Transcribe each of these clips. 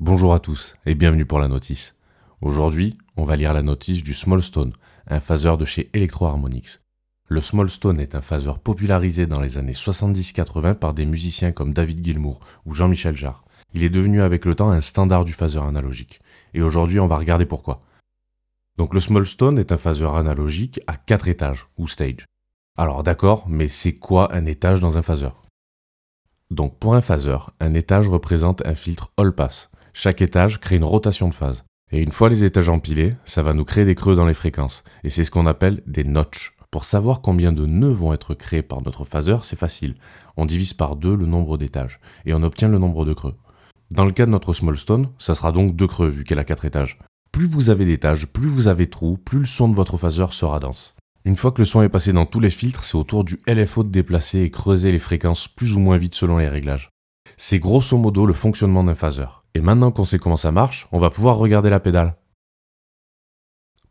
Bonjour à tous et bienvenue pour la notice. Aujourd'hui, on va lire la notice du Small Stone, un phaseur de chez Electro Harmonix. Le Small Stone est un phaseur popularisé dans les années 70-80 par des musiciens comme David Gilmour ou Jean-Michel Jarre. Il est devenu avec le temps un standard du phaseur analogique. Et aujourd'hui, on va regarder pourquoi. Donc le Small Stone est un phaseur analogique à 4 étages, ou stage. Alors d'accord, mais c'est quoi un étage dans un phaseur? Donc pour un phaseur, un étage représente un filtre all pass. Chaque étage crée une rotation de phase. Et une fois les étages empilés, ça va nous créer des creux dans les fréquences. Et c'est ce qu'on appelle des notches. Pour savoir combien de nœuds vont être créés par notre phaseur, c'est facile. On divise par 2 le nombre d'étages. Et on obtient le nombre de creux. Dans le cas de notre Small Stone, ça sera donc 2 creux vu qu'elle a 4 étages. Plus vous avez d'étages, plus vous avez de trous, plus le son de votre phaseur sera dense. Une fois que le son est passé dans tous les filtres, c'est au tour du LFO de déplacer et creuser les fréquences plus ou moins vite selon les réglages. C'est grosso modo le fonctionnement d'un phaseur. Et maintenant qu'on sait comment ça marche, on va pouvoir regarder la pédale.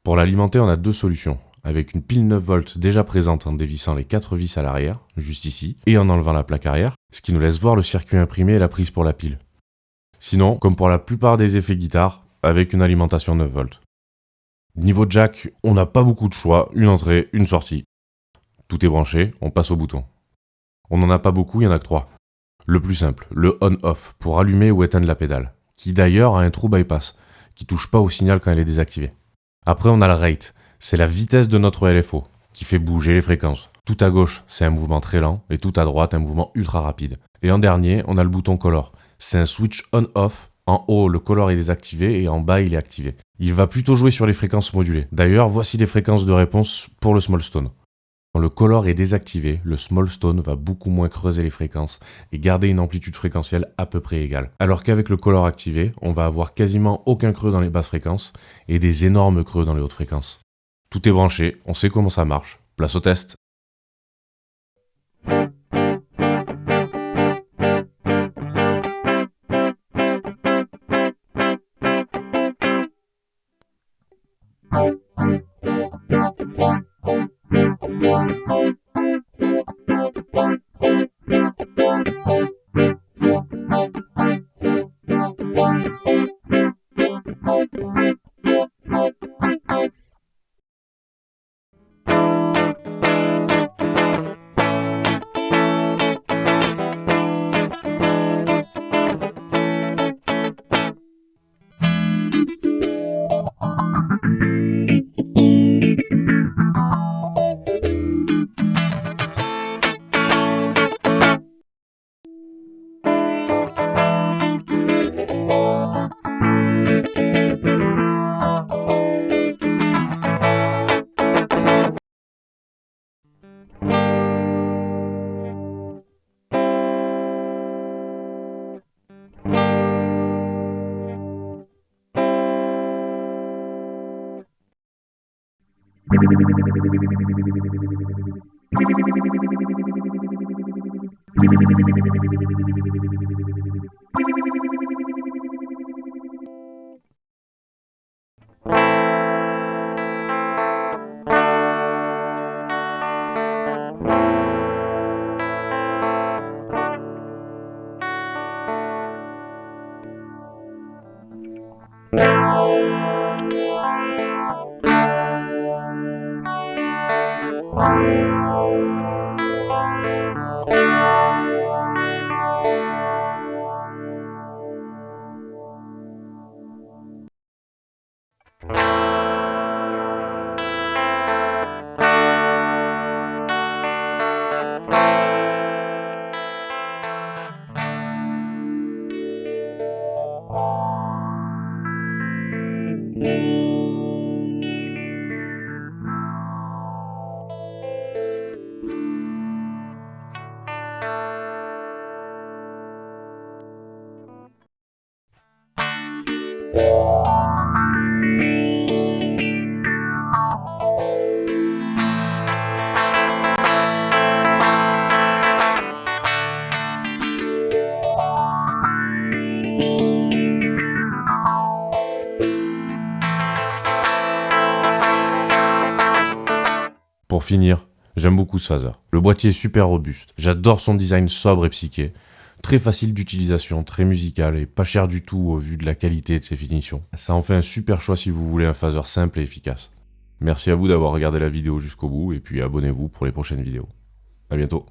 Pour l'alimenter, on a 2 solutions. Avec une pile 9 volts déjà présente en dévissant les 4 vis à l'arrière, juste ici, et en enlevant la plaque arrière, ce qui nous laisse voir le circuit imprimé et la prise pour la pile. Sinon, comme pour la plupart des effets guitare, avec une alimentation 9 volts. Niveau jack, on n'a pas beaucoup de choix, une entrée, une sortie. Tout est branché, on passe au bouton. On n'en a pas beaucoup, il y en a que 3. Le plus simple, le on-off, pour allumer ou éteindre la pédale, qui d'ailleurs a un trou bypass, qui touche pas au signal quand elle est désactivée. Après on a le rate, c'est la vitesse de notre LFO, qui fait bouger les fréquences. Tout à gauche, c'est un mouvement très lent, et tout à droite, un mouvement ultra rapide. Et en dernier, on a le bouton color. C'est un switch on-off. En haut, le color est désactivé et en bas, il est activé. Il va plutôt jouer sur les fréquences modulées. D'ailleurs, voici les fréquences de réponse pour le Small Stone. Quand le color est désactivé, le Small Stone va beaucoup moins creuser les fréquences et garder une amplitude fréquentielle à peu près égale. Alors qu'avec le color activé, on va avoir quasiment aucun creux dans les basses fréquences et des énormes creux dans les hautes fréquences. Tout est branché, on sait comment ça marche. Place au test. Pour finir, j'aime beaucoup ce phaser. Le boîtier est super robuste. J'adore son design sobre et psyché. Très facile d'utilisation, très musical et pas cher du tout au vu de la qualité de ses finitions. Ça en fait un super choix si vous voulez un phaser simple et efficace. Merci à vous d'avoir regardé la vidéo jusqu'au bout et puis abonnez-vous pour les prochaines vidéos. À bientôt.